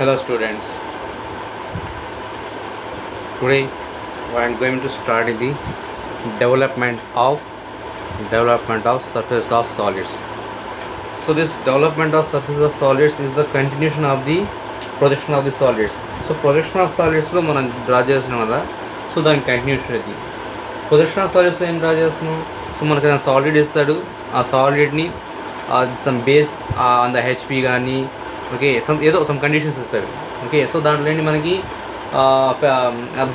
Hello students, today I am going to start the development of surface of solids. So this development of surface of solids is the continuation of the projection of the solids. So projection of solids lo మనం draw చేస్తున్నాం కదా, so దాని continuation ఇది. Projection of solids ఏం draw చేస్తున్నాం? So మనకి solid ఇస్తాడు, ఆ సాలిడ్ని some base on the HP కానీ ఓకే సమ్ కండిషన్స్ ఇస్తాడు. ఓకే, సో దాంట్లో ఏంటి మనకి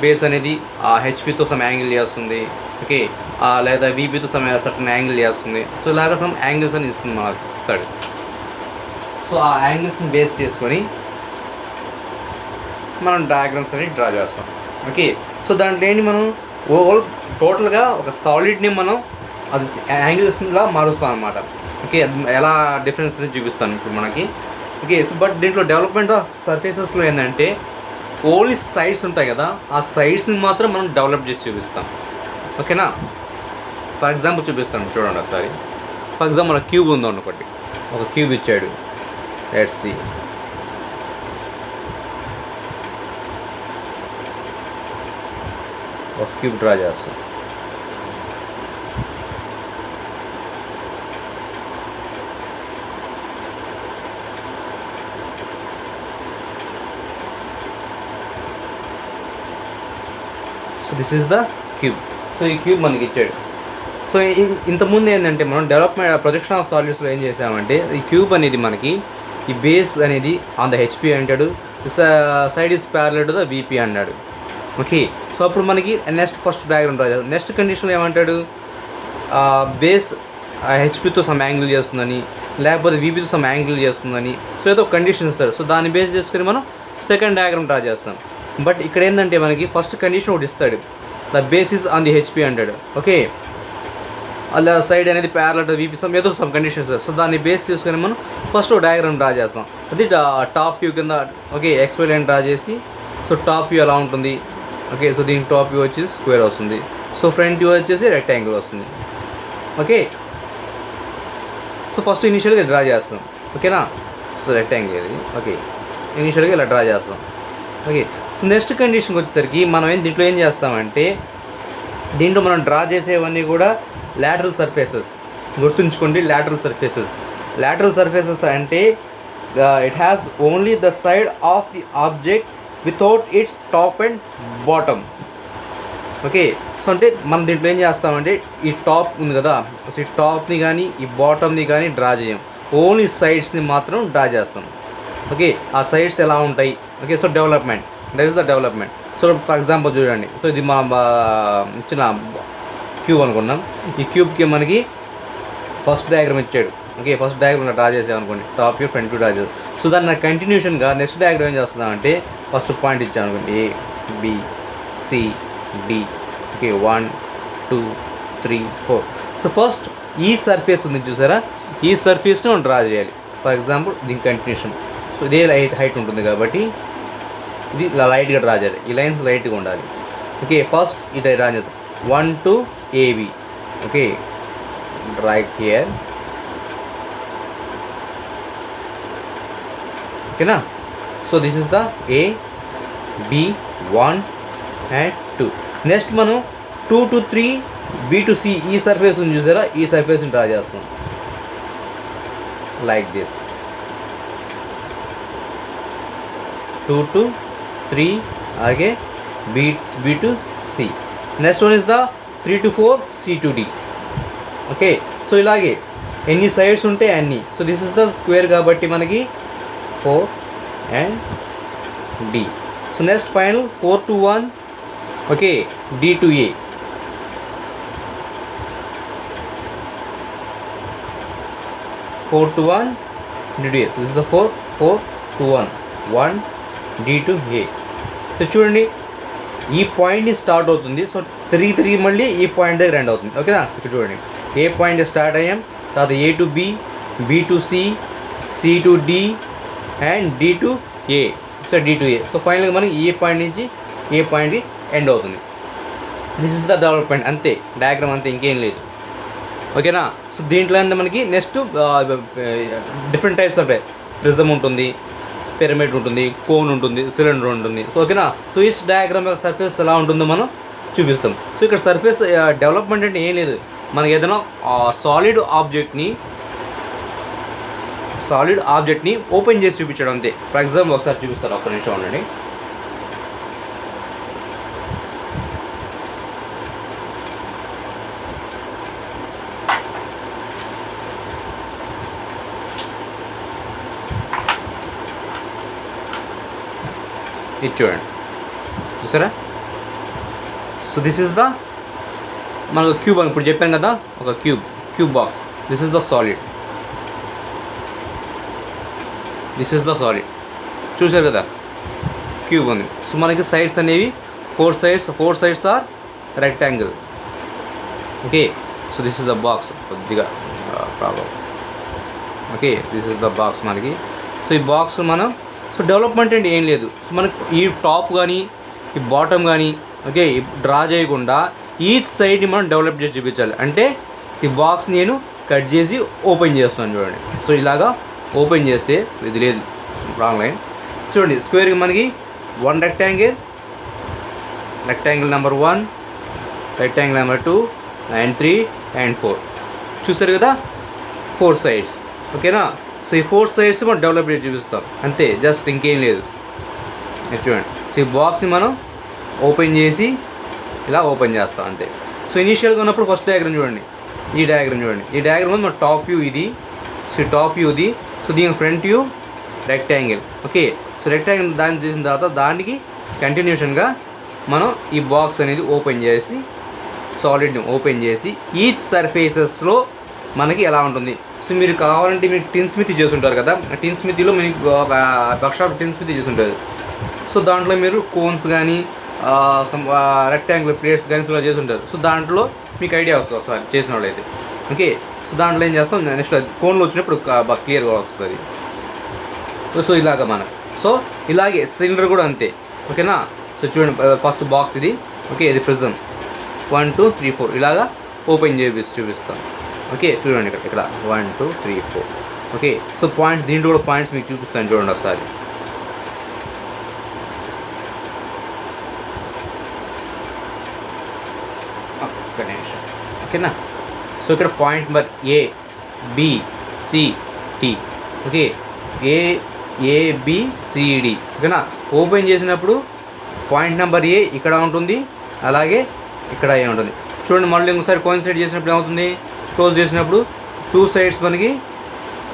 బేస్ అనేది ఆ హెచ్పితో సమ్ యాంగిల్ చేస్తుంది, ఓకే లేదా వీపీతో సర్టన్ యాంగిల్ చేస్తుంది. సో ఇలాగ సమ్ యాంగిల్స్ అని ఇస్తుంది మనకు ఇస్తాడు. సో ఆ యాంగిల్స్ని బేస్ చేసుకొని మనం డయాగ్రామ్స్ అనేది డ్రా చేస్తాం. ఓకే, సో దాంట్లో ఏంటి మనం ఓవరాల్ టోటల్గా ఒక సాలిడ్ని మనం అది యాంగిల్స్లా మారుస్తాం అనమాట. ఓకే, ఎలా డిఫరెన్స్ అనేది చూపిస్తాను ఇప్పుడు మనకి. ఓకే, బట్ దీంట్లో డెవలప్మెంట్ ఆఫ్ సర్ఫేసెస్లో ఏంటంటే ఓన్లీ సైడ్స్ ఉంటాయి కదా, ఆ సైడ్స్ని మాత్రం మనం డెవలప్ చేసి చూపిస్తాం. ఓకేనా, ఫర్ ఎగ్జాంపుల్ చూపిస్తాను చూడండి ఒకసారి. ఫర్ ఎగ్జాంపుల్ మన క్యూబ్ ఉందో ఒకటి, ఒక క్యూబ్ ఇచ్చాడు. Let's see. ఒక క్యూబ్ డ్రా చేస్తాం. So this is the cube. So ఈ క్యూబ్ మనకి ఇచ్చాడు. సో ఇంతకుముందు ఏంటంటే మనం డెవలప్మెంట్ ప్రొజెక్షన్ ఆఫ్ సాలిడ్స్లో ఏం చేసామంటే ఈ క్యూబ్ అనేది మనకి ఈ బేస్ అనేది ఆన్ ద హెచ్పి అంటాడు, side is parallel to the VP అన్నాడు. ఓకే, సో అప్పుడు మనకి నెక్స్ట్ ఫస్ట్ డయాగ్రామ్ డ్రా చేస్తాం. నెక్స్ట్ కండిషన్లో ఏమంటాడు, బేస్ హెచ్పితో సమ్ యాంగిల్ చేస్తుందని లేకపోతే వీపీతో సమ్ యాంగిల్ చేస్తుందని సో ఏదో కండిషన్ ఇస్తాడు. సో దాన్ని బేస్ చేసుకొని మనం సెకండ్ డయాగ్రామ్ డ్రా చేస్తాం. బట్ ఇక్కడ ఏంటంటే మనకి ఫస్ట్ కండిషన్ ఒకటి ఇస్తాడు, the basis on the HP అంటాడు. ఓకే, అలా సైడ్ అనేది ప్యారలల్ టు వీపీ సమ్ ఏదో సమ్ కండిషన్ ఇస్తాడు. సో దాన్ని బేస్ చేసుకొని మనం ఫస్ట్ ఒక డయాగ్రామ్ డ్రా చేస్తాం. అది టాప్ వ్యూ కింద ఓకే ఎక్స్వై లైన్ డ్రా చేసి, సో టాప్ వ్యూ ఎలా ఉంటుంది. ఓకే, సో దీనికి టాప్ వ్యూ వచ్చేసి స్క్వేర్ వస్తుంది, సో ఫ్రంట్ వ్యూ వచ్చేసి రెక్టాంగిల్ వస్తుంది. ఓకే, సో ఫస్ట్ ఇనిషియల్గా డ్రా చేస్తాం. ఓకేనా, సో రెక్టాంగిల్ ఇది. ఓకే, ఇనిషియల్గా ఇలా డ్రా చేస్తాం. ఓకే, సో నెక్స్ట్ కండిషన్కి వచ్చేసరికి మనం దీంట్లో ఏం చేస్తామంటే దీంట్లో మనం డ్రా చేసేవన్నీ కూడా లాటరల్ సర్ఫేసెస్. గుర్తుంచుకోండి, లాటరల్ సర్ఫేసెస్ అంటే it has only the side of the object without it's top and bottom. Okay, so అంటే మనం దీంట్లో ఏం చేస్తామంటే ఈ టాప్ ఉంది కదా, సో ఈ టాప్ని కానీ ఈ బాటమ్ని కానీ డ్రా చేయం, ఓన్లీ సైడ్స్ని మాత్రం డ్రా చేస్తాం. ఓకే, ఆ సైడ్స్ ఎలా ఉంటాయి. Okay, so development, that is the development. So for example చూడండి, సో ఇది మా ఇచ్చిన క్యూబ్ అనుకున్నాం. ఈ క్యూబ్కి మనకి ఫస్ట్ డయాగ్రామ్ ఇచ్చాడు. ఓకే, ఫస్ట్ డయాగ్రామ్ డ్రా చేసామనుకోండి, top view front view draw చేస్తాం. సో దాన్ని కంటిన్యూషన్గా నెక్స్ట్ డయాగ్రామ్ ఏం చేస్తున్నామంటే ఫస్ట్ పాయింట్ ఇచ్చాను అనుకోండి, A B C D. Okay, 1 2 3 4. So first ఈ సర్ఫేస్ ఉంది చూసారా, ఈ సర్ఫేస్ని మనం డ్రా చేయాలి. ఫర్ ఎగ్జాంపుల్ దీని కంటిన్యూషన్, సో ఇదే హైట్ ఉంటుంది కాబట్టి ఇది ఇలా లైట్గా డ్రా చేయాలి, ఈ లైన్స్ లైట్గా ఉండాలి. ఓకే, ఫస్ట్ ఇట్లా డ్రా చేద్దాం. 1 to AB. Okay, right here. ఓకేనా, so this is the A B 1 and 2. Next మనం 2 to 3 B to C ఈ సర్ఫేస్ ఉంది చూసారా, ఈ సర్ఫేస్ని డ్రా చేస్తాం లైక్ దిస్. 2 to 3 అలాగే B to C. Next one is the 3 to 4 C to D. Okay, so ఇలాగే ఎన్ని సైడ్స్ ఉంటే అన్నీ. So this is the square కాబట్టి మనకి 4 and D. So next final 4 to 1 okay D to A. to 1 D to A. So this is the 4 to 1 D to A. So చూడండి, ఈ పాయింట్ని start అవుతుంది. సో 3 మళ్ళీ ఈ పాయింట్ దగ్గర end అవుతుంది. ఓకేనా, ఇక్కడ చూడండి, ఏ పాయింట్ స్టార్ట్ అయ్యాం, తర్వాత A to B, B to C, C to D and D to A. So D to A. So ఫైనల్గా మనకి ఏ పాయింట్ నుంచి ఏ పాయింట్కి ఎండ్ అవుతుంది. దిస్ ఇస్ ద డెవలప్మెంట్, అంతే డయాగ్రామ్, అంతే, ఇంకేం లేదు. ఓకేనా, సో దీంట్లో అంటే మనకి next different types of prism ఉంటుంది, పిరమిడ్ ఉంటుంది, కోన్ ఉంటుంది, సిలిండర్ ఉంటుంది. సో ఓకేనా. సో ఈ డయాగ్రామ్ యొక్క సర్ఫేస్ ఎలా ఉంటుందో మనం చూపిస్తాం. సో ఇక్కడ సర్ఫేస్ డెవలప్మెంట్ అంటే ఏం లేదు, మనకి ఏదైనా సాలిడ్ ఆబ్జెక్ట్ని ఓపెన్ చేసి చూపించడం అంతే. ఫర్ ఎగ్జాంపుల్ ఒకసారి చూపిస్తారు, ఒక్క నిమిషం ఉండండి. ఇది చూడండి, చూసారా. సో దిస్ ఈస్ ద మనకు క్యూబ్ అని ఇప్పుడు చెప్పాను కదా, ఒక cube box. This is the solid, చూసారు కదా, క్యూబ్ ఉంది. సో మనకి సైడ్స్ అనేవి four sides are rectangle. Okay. So this is the box, కొద్దిగా problem. Okay, this is the box మనకి. సో ఈ బాక్స్ మనం సో డెవలప్మెంట్ అంటే ఏం లేదు. సో మనకి ఈ టాప్ కానీ ఈ బాటమ్ కానీ ఓకే డ్రా చేయకుండా ఈచ్ సైడ్ని మనం డెవలప్ చేసి చూపించాలి. అంటే ఈ బాక్స్ నేను కట్ చేసి ఓపెన్ చేస్తాను చూడండి. సో ఇలాగా ఓపెన్ చేస్తే ఇది లేదు, రాంగ్ లైన్. చూడండి, స్క్వేర్కి మనకి 1 rectangle number 1, rectangle number 2 and 3 and 4. చూసారు కదా, 4 సైడ్స్. ఓకేనా. సో ఈ 4 సైడ్స్ మనం డెవలప్ చేసి చూపిస్తాం అంతే, జస్ట్ ఇంకేం లేదు. చూడండి, సో ఈ బాక్స్ని మనం ఓపెన్ చేసి ఇలా ఓపెన్ చేస్తాం అంతే. సో ఇనీషియల్గా ఉన్నప్పుడు ఫస్ట్ డయాగ్రామ్ చూడండి, ఈ డయాగ్రామ్ మన టాప్ వ్యూ ఇది. సో టాప్ వ్యూ ఇది. సో దీని front view rectangle. Okay. So rectangle దాన్ని చేసిన తర్వాత దానికి కంటిన్యూషన్గా మనం ఈ బాక్స్ అనేది ఓపెన్ చేసి సాలిడ్ని ఓపెన్ చేసి ఈచ్ సర్ఫేసెస్లో మనకి ఎలా ఉంటుంది. సో మీరు కావాలంటే మీరు టిన్ స్మిత్ చేసి ఉంటారు కదా, టిన్ స్మిత్లో మీకు వర్క్షాప్ టిన్ స్మిత్ చేసి ఉంటుంది. సో దాంట్లో మీరు కోన్స్ కానీ రెక్టాంగులర్ ప్లేట్స్ కానీ ఇలా చేసి ఉంటారు. సో దాంట్లో మీకు ఐడియా వస్తుంది ఒకసారి చేసిన వాళ్ళైతే. ఓకే. సో దాంట్లో ఏం చేస్తాం, నెక్స్ట్ కోన్లో వచ్చినప్పుడు బాగా క్లియర్గా వస్తుంది. సో ఇలాగ మనకు సో ఇలాగే సిలిండర్ కూడా అంతే. ఓకేనా. సో చూడండి, ఫస్ట్ బాక్స్ ఇది. ఓకే, ఇది ప్రిజం 1 2 3 4 ఇలాగా ఓపెన్ చేసి చూపిస్తాం. ఓకే, చూడండి ఇక్కడ 1 2 3 4. ఓకే. సో పాయింట్స్, దీంట్లో కూడా పాయింట్స్ మీకు చూపిస్తాను చూడండి ఒకసారి. ఓకేనా. సో ఇక్కడ point number ABCD. Okay, ABCD. ఓకేనా. ఓపెన్ చేసినప్పుడు పాయింట్ నెంబర్ A ఇక్కడ ఉంటుంది, అలాగే ఇక్కడ ఏ ఉంటుంది. చూడండి, మళ్ళీ ఇంకోసారి కోయిన్సైడ్ చేసినప్పుడు ఏమవుతుంది, క్లోజ్ చేసినప్పుడు 2 సైడ్స్ మనకి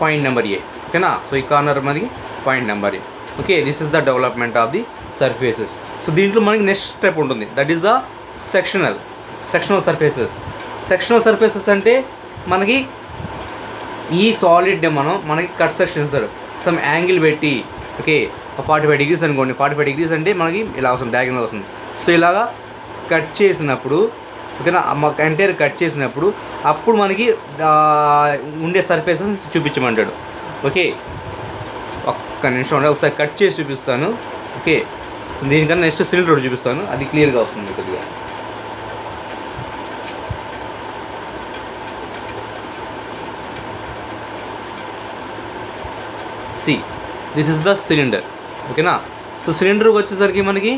పాయింట్ నెంబర్ A. ఓకేనా. సో ఈ కార్నర్ మనకి point number A. Okay, this is the development of the surfaces. So దీంట్లో మనకి నెక్స్ట్ స్టెప్ ఉంటుంది, that is the sectional surfaces. Sectional surfaces అంటే మనకి ఈ సాలిడ్ని మనకి కట్ సెక్షన్ ఇస్తాడు, సమ్ యాంగిల్ పెట్టి. ఓకే, 45 degrees అనుకోండి. 45 degrees అంటే మనకి ఇలా వస్తుంది, డయాగ్నల్ వస్తుంది. సో ఇలాగా కట్ చేసినప్పుడు ఓకేనా, ఎంటైర్ కట్ చేసినప్పుడు అప్పుడు మనకి ఉండే సర్ఫేసెస్ చూపించమంటాడు. ఓకే, ఒక్క నిమిషం ఉండే, ఒకసారి కట్ చేసి చూపిస్తాను. ఓకే. సో దీనికన్నా నెక్స్ట్ సిలిండర్ చూపిస్తాను, అది క్లియర్గా వస్తుంది కొద్దిగా. See, this is the cylinder. ఓకేనా. సో సిలిండర్కి వచ్చేసరికి మనకి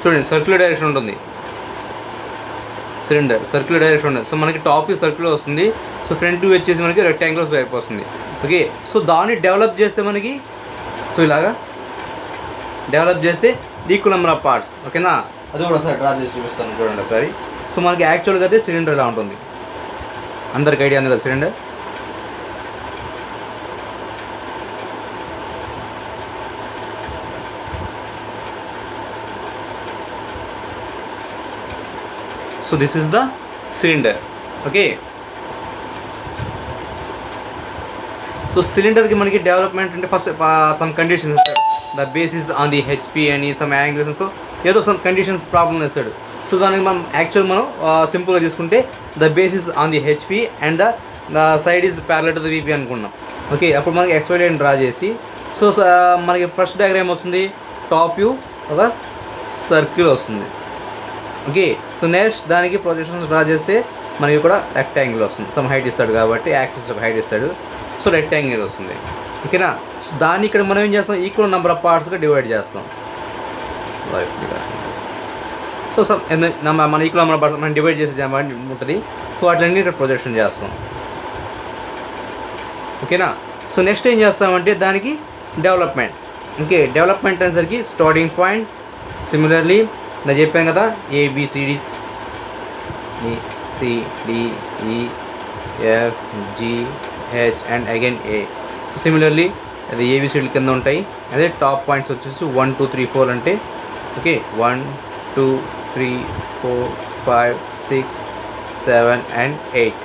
చూడండి సర్క్యులర్ డైరెక్షన్ ఉంటుంది, సిలిండర్ సర్క్యులర్ డైరెక్షన్ ఉంటుంది. సో మనకి టాప్ వ్యూ సర్క్యులర్ వస్తుంది, సో ఫ్రంట్ వ్యూ వచ్చేసి మనకి రెక్టాంగులర్ వైపు వస్తుంది. ఓకే. సో దాన్ని డెవలప్ చేస్తే మనకి సో ఇలాగా డెవలప్ చేస్తే ఈక్వల్ నెంబర్ ఆఫ్ పార్ట్స్. ఓకేనా. అది కూడా ఒకసారి డ్రా చేసి చూపిస్తాను చూడండి ఒకసారి. సో మనకి యాక్చువల్గా అయితే సిలిండర్ ఇలా ఉంటుంది, అందరికి ఐడియా ఉంది కదా cylinder. So this is the cylinder. Okay. So cylinder ki manaki development ante first some conditions istaru. The base is on the HP and some angles and so ఏదో some conditions problem ఇస్తాడు. So దానికి మనం actual మనం సింపుల్గా తీసుకుంటే the base is on the HP and the side is parallel to the VP అనుకున్నాం. Okay, అప్పుడు మనకి XY లైన్ డ్రా చేసి సో మనకి ఫస్ట్ డయాగ్రామ్ వస్తుంది, టాప్ వ్యూ ఒక సర్కిల్ వస్తుంది. ఓకే. సో నెక్స్ట్ దానికి ప్రొజెక్షన్స్ డ్రా చేస్తే మనకి కూడా రెక్టాంగిల్ వస్తుంది, సమ్ హైట్ ఇస్తాడు కాబట్టి యాక్సిస్ ఒక హైట్ ఇస్తాడు. సో రెక్టాంగిల్ వస్తుంది. ఓకేనా. సో దాన్ని ఇక్కడ మనం ఏం చేస్తాం, ఈక్వల్ నెంబర్ ఆఫ్ పార్ట్స్గా డివైడ్ చేస్తాం. సో మన ఈక్వల్ నెంబర్ ఆఫ్ పార్ట్స్ మనం డివైడ్ చేసే ఉంటుంది. సో వాటిని ఇక్కడ ప్రొజెక్షన్ చేస్తాం. ఓకేనా. సో నెక్స్ట్ ఏం చేస్తామంటే దానికి డెవలప్మెంట్. ఓకే, డెవలప్మెంట్ అనేసరికి స్టార్టింగ్ పాయింట్. సిమిలర్లీ నేను చెప్పాను కదా, ABCDs CDEFGH and again A. So similarly అది ABCD కింద ఉంటాయి. అదే టాప్ పాయింట్స్ వచ్చేసి 1 2 3 4 అంటే ఓకే 1 2 3 4 5 6 7 అండ్ 8.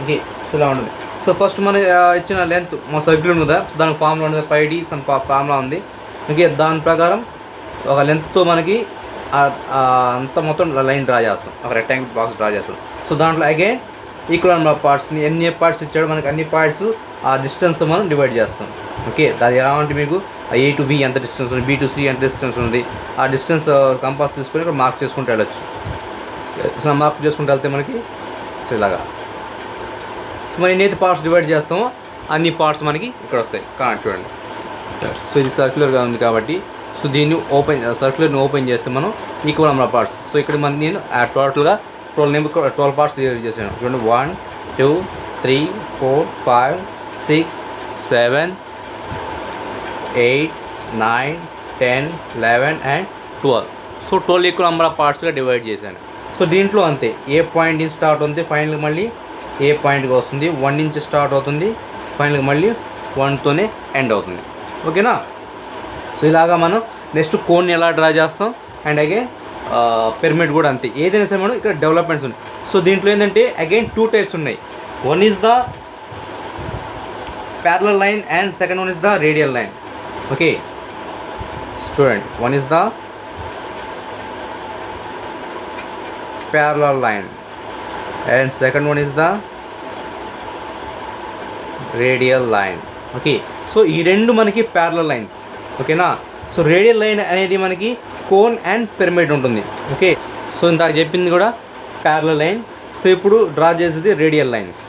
ఓకే, సో ఇలా ఉంటుంది. సో ఫస్ట్ మన ఇచ్చిన లెంత్ మా సర్కిల్ ఉంది కదా, సో దానికి ఫార్ములా ఉంది, πD సమ్ ఫార్ములా ఉంది. ఓకే, దాని ప్రకారం ఒక లెంత్తో మనకి అంత మొత్తం లైన్ డ్రా చేస్తాం, ఒక రెక్టాంగిల్ బాక్స్ డ్రా చేస్తాం. సో దాంట్లో అగైన్ ఈక్వల్ నెంబర్ ఆఫ్ పార్ట్స్ని ఎన్ని పార్ట్స్ ఇచ్చాడో మనకి అన్ని పార్ట్స్ ఆ డిస్టెన్స్ మనం డివైడ్ చేస్తాం. ఓకే, అది ఎలా అంటే మీకు A to B ఎంత డిస్టెన్స్ ఉంది, B to C ఎంత డిస్టెన్స్ ఉంది, ఆ డిస్టెన్స్ కంపాస్ తీసుకొని ఇక్కడ మార్క్ చేసుకుంటూ వెళ్ళచ్చు. సో మార్క్ చేసుకుంటూ వెళ్తే మనకి సో ఇలాగా సో మనం ఎన్నైతే పార్ట్స్ డివైడ్ చేస్తామో అన్ని పార్ట్స్ మనకి ఇక్కడ వస్తాయి. చూడండి. సో ఇది సర్క్యులర్గా ఉంది కాబట్టి సో దీన్ని సర్క్యులర్ని ఓపెన్ చేస్తే మనం equal number of parts. So ఇక్కడ నేను టోటల్గా 12 పార్ట్స్ డివైడ్ చేశాను. చూడండి 1 2 3 4 5 6 7 8 9 10 11 and 12. So 12 equal number of పార్ట్స్గా డివైడ్ చేశాను. సో దీంట్లో అంతే, ఏ పాయింట్ నుంచి స్టార్ట్ అవుతుంది ఫైనల్గా మళ్ళీ ఏ పాయింట్కి వస్తుంది, 1 నుంచి స్టార్ట్ అవుతుంది ఫైనల్గా మళ్ళీ 1తోనే ఎండ్ అవుతుంది. ఓకేనా. సో ఇలాగా మనం నెక్స్ట్ కోన్ని ఎలా డ్రా చేస్తాం అండ్ అగైన్ పిరమిడ్ కూడా అంతే. ఏదైనా సరే మనం ఇక్కడ డెవలప్మెంట్స్ ఉన్నాయి. సో దీంట్లో ఏంటంటే అగైన్ 2 టైప్స్ ఉన్నాయి. One is the parallel line and second one is the radial line. Okay, చూడండి, one is the parallel line and second one is the radial line. Okay, so ఈ రెండు మనకి parallel lines. ఓకేనా. So radial line అనేది మనకి cone and pyramid ఉంటుంది. Okay, so ఇందాక చెప్పింది కూడా ప్యారలల్ లైన్. సో ఇప్పుడు డ్రా చేసేది రేడియల్ లైన్స్.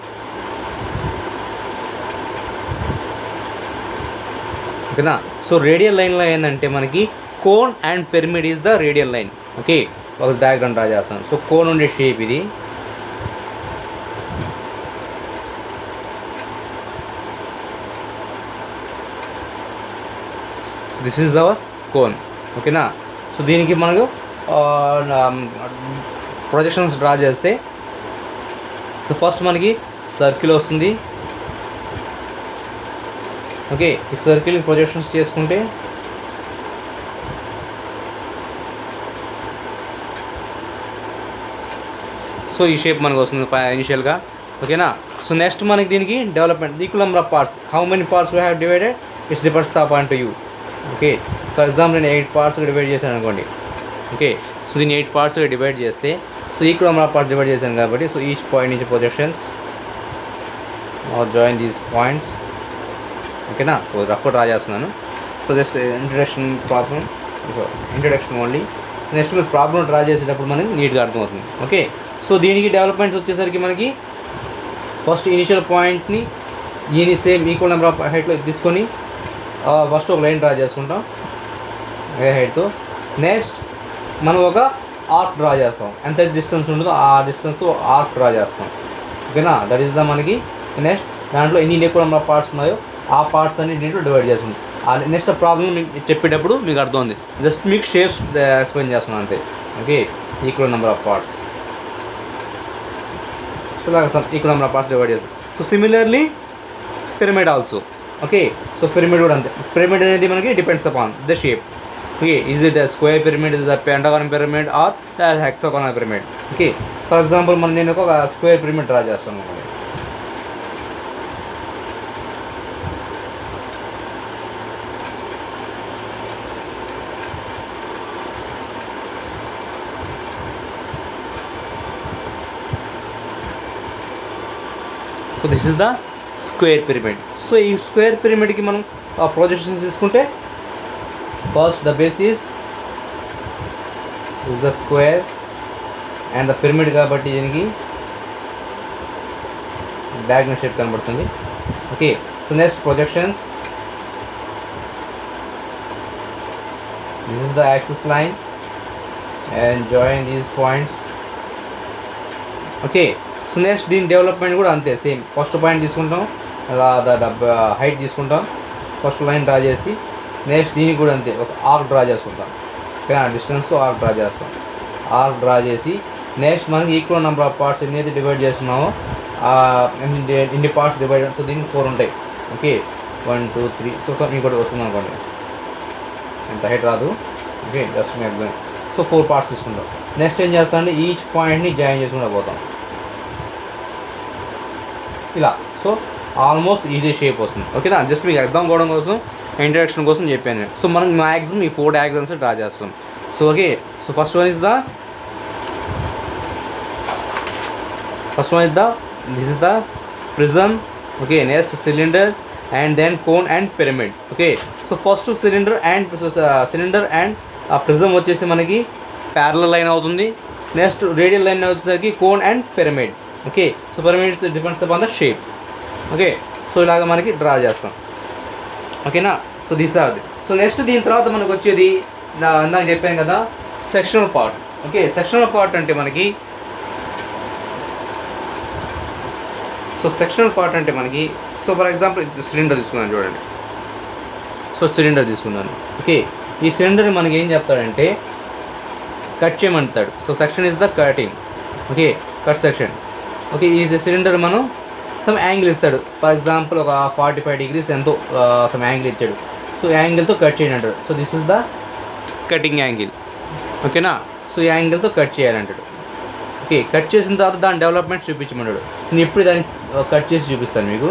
ఓకేనా. సో రేడియల్ లైన్లో ఏంటంటే మనకి cone and pyramid is the radial line. Okay, ఒక డయాగ్రామ్ డ్రా చేస్తాను. సో కోన్ ఉండే షేప్ ఇది. So this is our cone. ఓకేనా. సో దీనికి మనకు ప్రొజెక్షన్స్ డ్రా చేస్తే సో ఫస్ట్ మనకి సర్కిల్ వస్తుంది. ఓకే, ఈ సర్కిల్ ప్రొజెక్షన్స్ చేసుకుంటే సో ఈ షేప్ మనకు వస్తుంది ఇనిషియల్గా. ఓకేనా. సో నెక్స్ట్ మనకి దీనికి development equal number of parts. How many parts we have divided, it's depends upon to you. Okay, for example నేను 8 పార్ట్స్గా డివైడ్ చేశాను అనుకోండి. ఓకే, సో దీన్ని 8 పార్ట్స్గా డివైడ్ చేస్తే so equal number of parts divide చేశాను కాబట్టి సో ఈచ్ పాయింట్ నుంచి ప్రొజెక్షన్స్ జాయిన్ దీస్ పాయింట్స్. ఓకేనా. సో రఫ్గా డ్రా చేస్తున్నాను. So this introduction only. Next మీరు ప్రాబ్లం డ్రా చేసేటప్పుడు మనకి నీట్గా అర్థమవుతుంది. ఓకే, సో దీనికి డెవలప్మెంట్స్ వచ్చేసరికి మనకి ఫస్ట్ ఇనిషియల్ పాయింట్ని దీని సేమ్ ఈక్వల్ నెంబర్ ఆఫ్ హైట్లో తీసుకొని ఫస్ట్ ఒక లైన్ డ్రా చేసుకుంటాం ఏ హైట్తో. నెక్స్ట్ మనం ఒక ఆర్క్ డ్రా చేస్తాం, ఎంత డిస్టెన్స్ ఉంటుందో ఆ డిస్టెన్స్తో ఆర్క్ డ్రా చేస్తాం. ఓకేనా. దట్ ఈస్ ద మనకి నెక్స్ట్ దాంట్లో ఎన్ని ఈక్వల్ నెంబర్ ఆఫ్ పార్ట్స్ ఉన్నాయో ఆ పార్ట్స్ అన్ని దీంట్లో డివైడ్ చేసుకుంటాం. నెక్స్ట్ ప్రాబ్లం మీకు చెప్పేటప్పుడు మీకు అర్థం ఉంది, జస్ట్ మీకు షేప్స్ ఎక్స్ప్లెయిన్ చేస్తున్నాను అంతే. Okay, equal number of parts. So ఇలాగ equal number of parts divide చేస్తాం. So similarly pyramid also. Okay, so pyramid కూడా అంతే. పిరమిడ్ అనేది మనకి depends upon the shape. Okay, is it square pyramid, is the pentagon pyramid or hexagonal pyramid. Okay, for example నేను ఒక square pyramid draw చేస్తాను. So this is the square pyramid. So ఈ square పిరమిడ్కి మనం projections తీసుకుంటే first the base is the square and the pyramid కాబట్టి దీనికి diagonal shape కనబడుతుంది. Okay, So next, projections. This is the axis line and join these points. Okay, so next దీని development కూడా అంతే సేమ్. ఫస్ట్ పాయింట్ తీసుకుంటాం, అలా height తీసుకుంటాం, first line draw చేసి నెక్స్ట్ దీనికి కూడా అంతే ఒక ఆర్క్ డ్రా చేసుకుంటాం. ఓకేనా, డిస్టెన్స్ ఆర్క్ డ్రా చేస్తాం. ఆర్క్ డ్రా చేసి నెక్స్ట్ మనకి ఈక్వల్ నెంబర్ ఆఫ్ పార్ట్స్ ఎన్నైతే డివైడ్ చేస్తున్నామో ఇన్ని పార్ట్స్ డివైడ్, సో దీనికి 4 ఉంటాయి. ఓకే, 1 2 3. సో ఇంకోటి వస్తుంది అనుకోండి, ఎంత హైట్ రాదు. Okay, just exam. So 4 parts తీసుకుంటాం. నెక్స్ట్ ఏం చేస్తాం అంటే ఈచ్ పాయింట్ని జాయిన్ చేసుకుంటూ పోతాం ఇలా. సో ఆల్మోస్ట్ ఇదే షేప్ వస్తుంది. ఓకేనా, జస్ట్ మీకు అర్థం కావడం కోసం ఇంట్రడక్షన్ కోసం చెప్పాను నేను. సో మనం మ్యాక్సిమం ఈ 4 డయాగ్రామ్స్ డ్రా చేస్తాం. So okay, so first one is the this is the prism. Okay, next cylinder and then cone and pyramid. Okay, so first cylinder and prism వచ్చేసి మనకి parallel line అవుతుంది. Next radial line వచ్చేసరికి cone and pyramid. Okay, so pyramids depends upon the shape. Okay, so ఇలాగ మనకి draw చేస్తాం. ఓకేనా, so this are the. So next దీని తర్వాత మనకు వచ్చేది ఇందాక చెప్పాను కదా, sectional part. Okay, sectional part అంటే మనకి సో ఫర్ ఎగ్జాంపుల్ సిలిండర్ తీసుకున్నాను చూడండి. సో సిలిండర్ తీసుకున్నాను. ఓకే, ఈ సిలిండర్ని మనకి ఏం చెప్తాడంటే కట్ చేయమంటాడు. So section is the cutting. Okay, cut section. Okay, ఈ సిలిండర్ మనం సమ్ యాంగిల్ ఇస్తాడు. ఫర్ ఎగ్జాంపుల్ ఒక 45 degrees ఎంతో సమ్ యాంగిల్ ఇచ్చాడు. సో యాంగిల్తో కట్ చేయండి అంటాడు. So this is the cutting angle. ఓకేనా, సో ఈ యాంగిల్తో కట్ చేయాలంటాడు. ఓకే, కట్ చేసిన తర్వాత దాని డెవలప్మెంట్ చూపించమన్నాడు. సో నేను ఇప్పుడు దాన్ని కట్ చేసి చూపిస్తాను మీకు.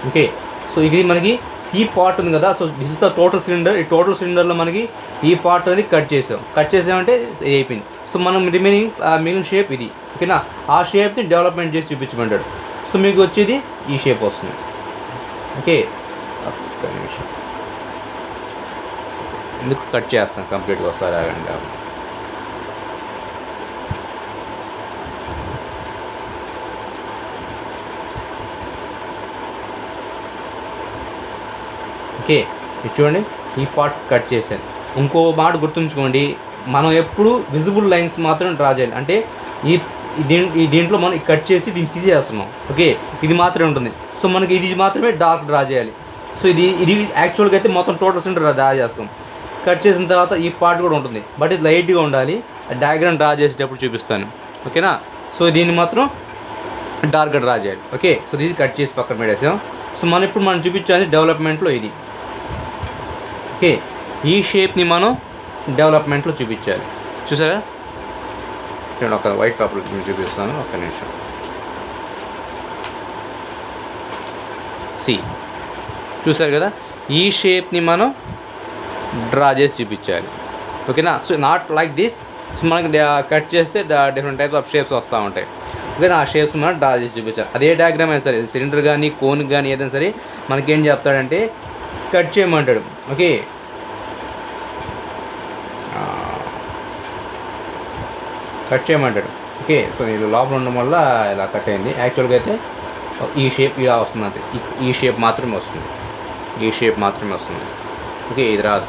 ఓకే, సో ఇది మనకి ఈ పార్ట్ ఉంది కదా. So this is the total cylinder. ఈ టోటల్ సిలిండర్లో మనకి ఈ పార్ట్ అనేది కట్ చేసామంటే అయిపోయింది. సో మనం మిగిలిన షేప్ ఇది. ఓకేనా, ఆ షేప్ని డెవలప్మెంట్ చేసి చూపించమంటాడు. సో మీకు వచ్చేది ఈ షేప్ వస్తుంది. ఓకే, ఒక్క నిమిషం ఎందుకు కట్ చేస్తాం కంప్లీట్గా వస్తారు ఆగండి. ఓకే, ఇది చూడండి, ఈ పార్ట్ కట్ చేశాను. ఇంకో మాట గుర్తుంచుకోండి, మనం ఎప్పుడు విజిబుల్ లైన్స్ మాత్రం డ్రా చేయాలి. అంటే దీంట్లో మనం కట్ చేసి దీన్ని తీసేస్తున్నాం. ఓకే, ఇది మాత్రమే ఉంటుంది. సో మనకి ఇది మాత్రమే డార్క్ డ్రా చేయాలి. సో ఇది యాక్చువల్గా అయితే మొత్తం టోటల్ సిలిండర్ డ్రా చేస్తాం. కట్ చేసిన తర్వాత ఈ పార్ట్ కూడా ఉంటుంది, బట్ ఇది లైట్గా ఉండాలి. డయాగ్రామ్ డ్రా చేసేటప్పుడు చూపిస్తాను. ఓకేనా, సో దీన్ని మాత్రం డార్క్గా డ్రా చేయాలి. ఓకే, సో ఇది కట్ చేసి పక్కన పెట్టేసాం. సో మనం చూపించాలి డెవలప్మెంట్లో ఇది. ఓకే, ఈ షేప్ని మనం డెవలప్మెంట్లో చూపించాలి. చూసారా, నేను ఒక వైట్ పేపర్ చూపిస్తాను. ఒక్క నిమిషం. చూసారు కదా, ఈ షేప్ని మనం డ్రా చేసి చూపించాలి. ఓకేనా, so not like this. So మనకి కట్ చేస్తే డిఫరెంట్ టైప్స్ ఆఫ్ షేప్స్ వస్తూ ఉంటాయి. ఓకేనా, ఆ షేప్స్ మనం డ్రా చేసి చూపించాలి. అదే డయాగ్రామ్ అయినా సరే, సిలిండర్ కానీ కోన్ కానీ ఏదైనా సరే మనకేం చెప్తాడంటే కట్ చేయమంటాడు. ఓకే, కట్ చేయమంటాడు. ఓకే, సో ఇది లోపల ఉండడం వల్ల ఇలా కట్ అయింది. యాక్చువల్గా అయితే ఈ షేప్ ఇలా వస్తుంది అంతే. ఈ షేప్ మాత్రమే వస్తుంది. ఓకే, ఇది రాదు.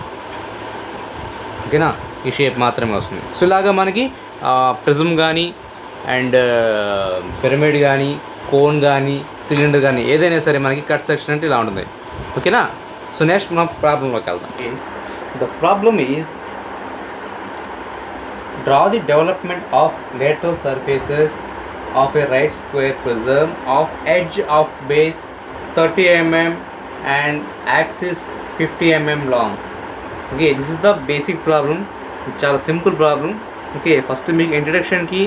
ఓకేనా, ఈ షేప్ మాత్రమే వస్తుంది. సో ఇలాగా మనకి ప్రిజమ్ కానీ అండ్ పిరమిడ్ కానీ కోన్ కానీ సిలిండర్ కానీ ఏదైనా సరే మనకి కట్ సెక్షన్ అంటే ఇలా ఉంటుంది. ఓకేనా, సో నెక్స్ట్ మనం ప్రాబ్లంలోకి వెళ్దాం. The problem is draw the development of lateral surfaces of a right square prism of edge of base 30 mm and axis 50 mm long. Okay, this is the basic problem. చాలా simple problem. Okay, first మీకు ఇంట్రడక్షన్కి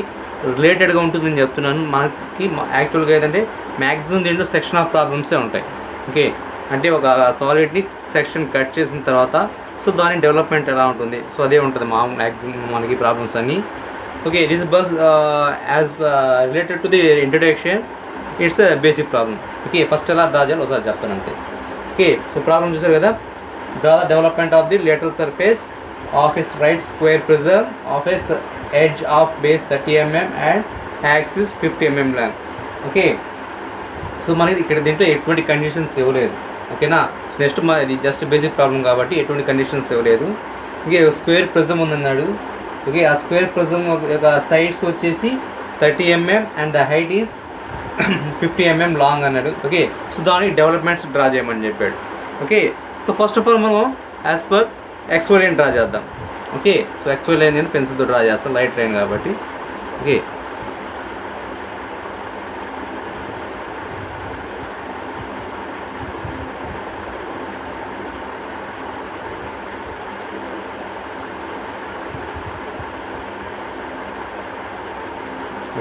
రిలేటెడ్గా ఉంటుందని చెప్తున్నాను. మనకి యాక్చువల్గా ఏంటంటే maximum దీంట్లో section of ప్రాబ్లమ్సే ఉంటాయి. ఓకే, అంటే ఒక సాలిడ్ని సెక్షన్ కట్ చేసిన తర్వాత సో దాని డెవలప్మెంట్ ఎలా ఉంటుంది, సో అదే ఉంటుంది మ్యాక్సిమం మనకి ప్రాబ్లమ్స్ అన్నీ. Okay, this bus as related to the introduction it's basic problem. Okay, first ఎలా డ్రా చేయాలి ఒకసారి చెప్తాను అంతే. ఓకే, సో ప్రాబ్లం చూసారు కదా, draw the development of the lateral surface of it's right square prism of it's edge of base 30 mm and axis 50 mm length. Okay, so మనకి ఇక్కడ దీంట్లో ఎటువంటి కండిషన్స్ ఇవ్వలేదు. ఓకేనా, సో నెక్స్ట్ ఇది జస్ట్ బేసిక్ ప్రాబ్లం కాబట్టి ఎటువంటి కండిషన్స్ ఇవ్వలేదు. ఓకే, స్క్వేర్ ప్రిజం ఉందన్నాడు. ఓకే, ఆ స్క్వేర్ ప్రిజం యొక్క సైడ్స్ వచ్చేసి 30 mm and the height is 50 mm long అన్నాడు. ఓకే, సో దానికి డెవలప్మెంట్స్ డ్రా చేయమని చెప్పాడు. Okay, so first of all మనం as per XY line draw చేద్దాం. ఓకే, సో XY లైన్ నేను పెన్సిల్తో డ్రా చేస్తాను, లైట్ లైన్ కాబట్టి. Okay,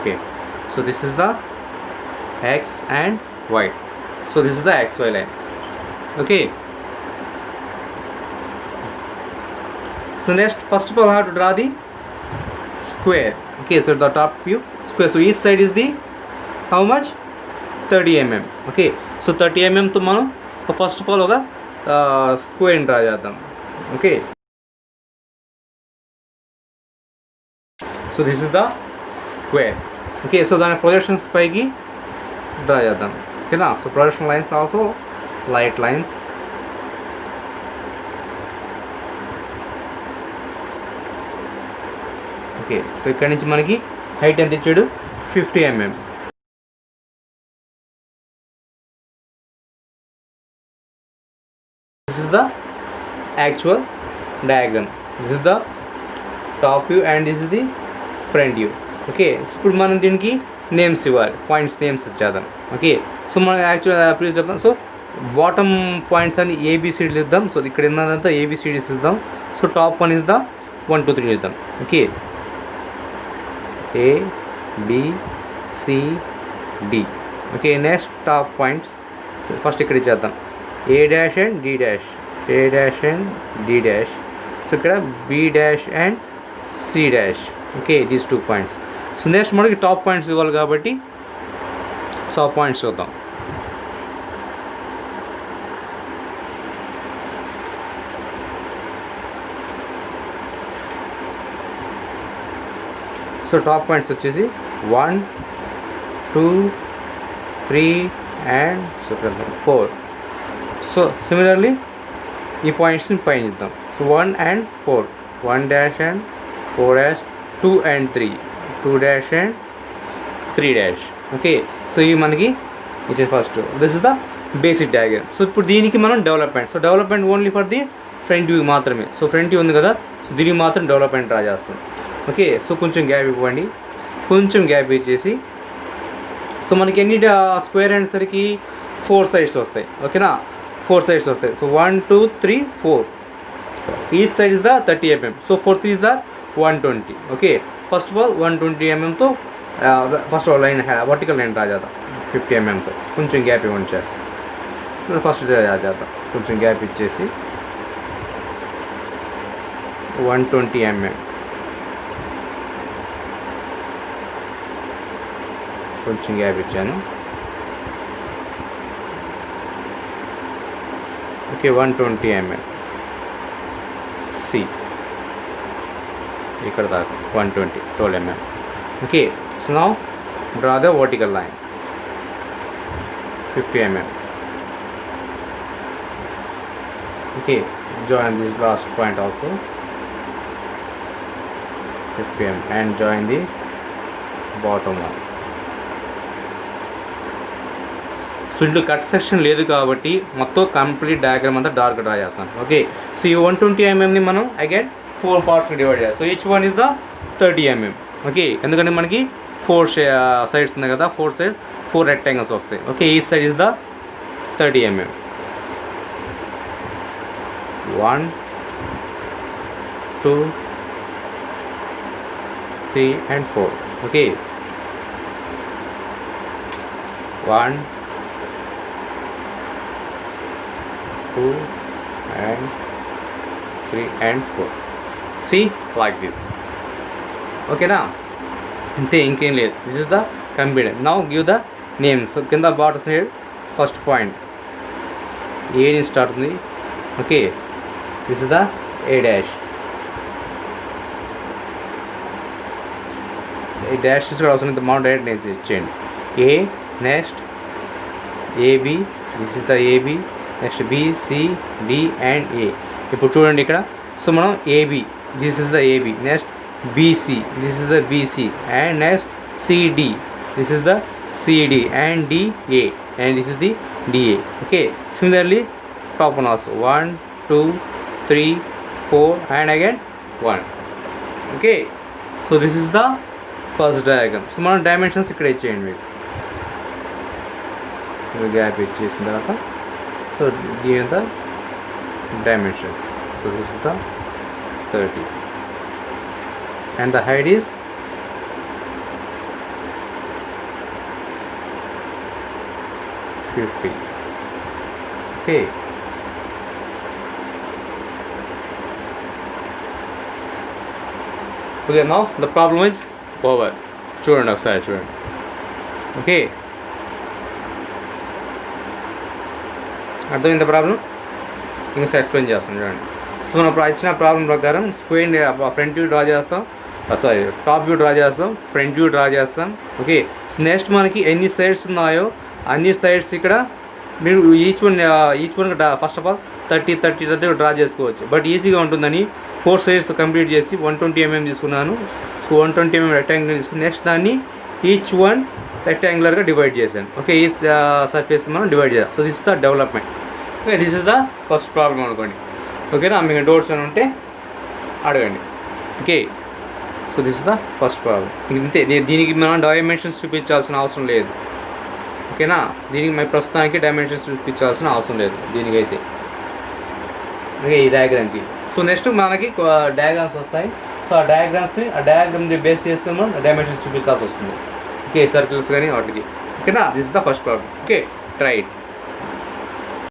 okay, so this is the X and Y, so this is the XY line. Okay, so next first of all I have to draw the square. Okay, so the top view square, so each side is the how much 30 mm. Okay, so 30 mm to మనం first of all ఒక square draw చేద్దాం. Okay, so this is the square. Okay, so దాని projections పైకి draw చేద్దాం. ఓకేనా, so projection lines also light lines. Okay, so ఇక్కడ నుంచి మనకి హైట్ ఎంత ఇచ్చాడు 50 mm. This is the actual diagram. This is the top view and this is the front view. Okay, ఇప్పుడు మనం దీనికి నేమ్స్ ఇవ్వాలి, పాయింట్స్ నేమ్స్ ఇచ్చేద్దాం. ఓకే, సో మనం యాక్చువల్ ప్లీజ్ చెప్తాం. సో బాటమ్ పాయింట్స్ అని ABCDలు ఇద్దాం. సో ఇక్కడ ఉన్నదంతా ABCDస్ ఇద్దాం. So top one is the 1 2 3 ఇద్దాం. Okay, ABCD. Okay, next top points. So first ఇక్కడ ఇచ్చేద్దాం A' and D', A' and D'. So ఇక్కడ B' and C'. Okay, these 2 points. So next మనకి టాప్ పాయింట్స్ ఇవ్వాలి కాబట్టి సో పాయింట్స్ చూద్దాం. So top points వచ్చేసి 1 2 3 and so 4. So similarly ఈ పాయింట్స్ని పైన ఇద్దాం. So 1 and 4, 1' and 4', 2 and 3, 2' and 3'. Okay, so ఇవి మనకి ఇచ్చే first. This is the basic diagram. So ఇప్పుడు దీనికి మనం development, so development only for the front view మాత్రమే. సో ఫ్రంట్ వ్యూ ఉంది కదా, సో దీనికి మాత్రం డెవలప్మెంట్ డ్రా చేస్తాం. ఓకే, సో కొంచెం గ్యాప్ ఇవ్వండి, కొంచెం గ్యాప్ ఇచ్చేసి. సో మనకి ఎన్ని స్క్వేర్ అనేసరికి 4 సైడ్స్ వస్తాయి. ఓకేనా, 4 సైడ్స్ వస్తాయి. So 1 2 3 4, each side is the 30 mm. So 4 3 is the 120. Okay, first of all 120 mm తో first line vertical line draw చేద్దాం 50 mm తో. కొంచెం గ్యాప్ ఇవ్వండి సార్, ఫస్ట్ డ్రా చేద్దాం. కొంచెం గ్యాప్ ఇచ్చేసి 120 mm, కొంచెం గ్యాప్ ఇచ్చాను. ఓకే, 120 mm C, ఇక్కడ దాకా 120 12 mm. Okay, so now draw the vertical line 50 mm. Okay, join this last point also 50 mm and join the bottom one. So ఇంట్లో cut section లేదు కాబట్టి మొత్తం కంప్లీట్ డయాగ్రామ్ అంతా dark draw చేస్తాను. Okay, so ఈ 120 mmని మనం అగైన్ 4 పార్ట్స్కి డివైడ్ చేస్తాం. So each one is the 30 mm. Okay, ఎందుకంటే మనకి 4 సైడ్స్ ఉన్నాయి కదా, 4 సైడ్స్ 4 రెక్టాంగిల్స్ వస్తాయి. Okay, each side is the 30 mm. 1 2 3 and 4. Okay, 1 2 and 3 and 4. See, like this. Okay na, ante inkem లేదు. This is the combined. Now give the names. So కింద bottom side first point A ని start ఉంది. Okay, this is the A dash. ఈ dashes కూడా అవసరం ఇంత మనం direct నేను ఇచ్చేయండి. A next AB, this is the AB, next BCD and A. ఇప్పుడు చూడండి ఇక్కడ, సో మనం AB, this is the AB, next BC, this is the BC and next CD, this is the CD and DA and this is the DA. Okay, similarly top one also 1 2 3 4 and again 1. Okay, so this is the first diagram. So మనం dimensions ఇక్కడ ఇచ్చేయండి మీకు gap ఇచ్చేసిన తర్వాత, so దీని the dimensions. So this is the 30 and the height is 50. Okay, okay, now the problem is over. చూడండి ఒకసారి చూడండి. ఓకే, అర్థమైంది ప్రాబ్లం? ఇంకా ఎక్స్ప్లెయిన్ చేస్తాం చూడండి. సో మనం ఇచ్చిన ప్రాబ్లం ప్రకారం స్క్వేర్ ఫ్రంట్ వ్యూ డ్రా చేస్తాం, సారీ టాప్ వ్యూ డ్రా చేస్తాం, ఫ్రంట్ వ్యూ డ్రా చేస్తాం. ఓకే, సో నెక్స్ట్ మనకి ఎన్ని సైడ్స్ ఉన్నాయో అన్ని సైడ్స్ ఇక్కడ మీరు each one first of all 30 draw చేసుకోవచ్చు. బట్ ఈజీగా ఉంటుందని 4 సైడ్స్ కంప్లీట్ చేసి 120 mm తీసుకున్నాను. సో 120 mm రెక్టాంగిల్ తీసుకుని నెక్స్ట్ దాన్ని ఈచ్ వన్ రెక్టాంగులర్గా డివైడ్ చేశాను. ఓకే, ఈ సర్ఫేస్ మనం డివైడ్ చేద్దాం. So this is the development. Okay, this is the first problem అనుకోండి. ఓకేనా, మీకు డౌట్స్ అని ఉంటే అడగండి. Okay, so this is the first problem. ఇంతే, దీనికి మనం డైమెన్షన్స్ చూపించాల్సిన అవసరం లేదు. ఓకేనా, దీనికి మన ప్రస్తుతానికి డైమెన్షన్స్ చూపించాల్సిన అవసరం లేదు దీనికైతే. ఓకే, ఈ డయాగ్రామ్కి. సో నెక్స్ట్ మనకి డయాగ్రామ్స్ వస్తాయి. సో ఆ డయాగ్రామ్ని బేస్ చేసుకుని మనం డైమెన్షన్స్ చూపించాల్సి వస్తుంది. ఓకే, సర్కిల్స్ కానీ వాటికి. ఓకేనా, this is the first problem. Okay, try it.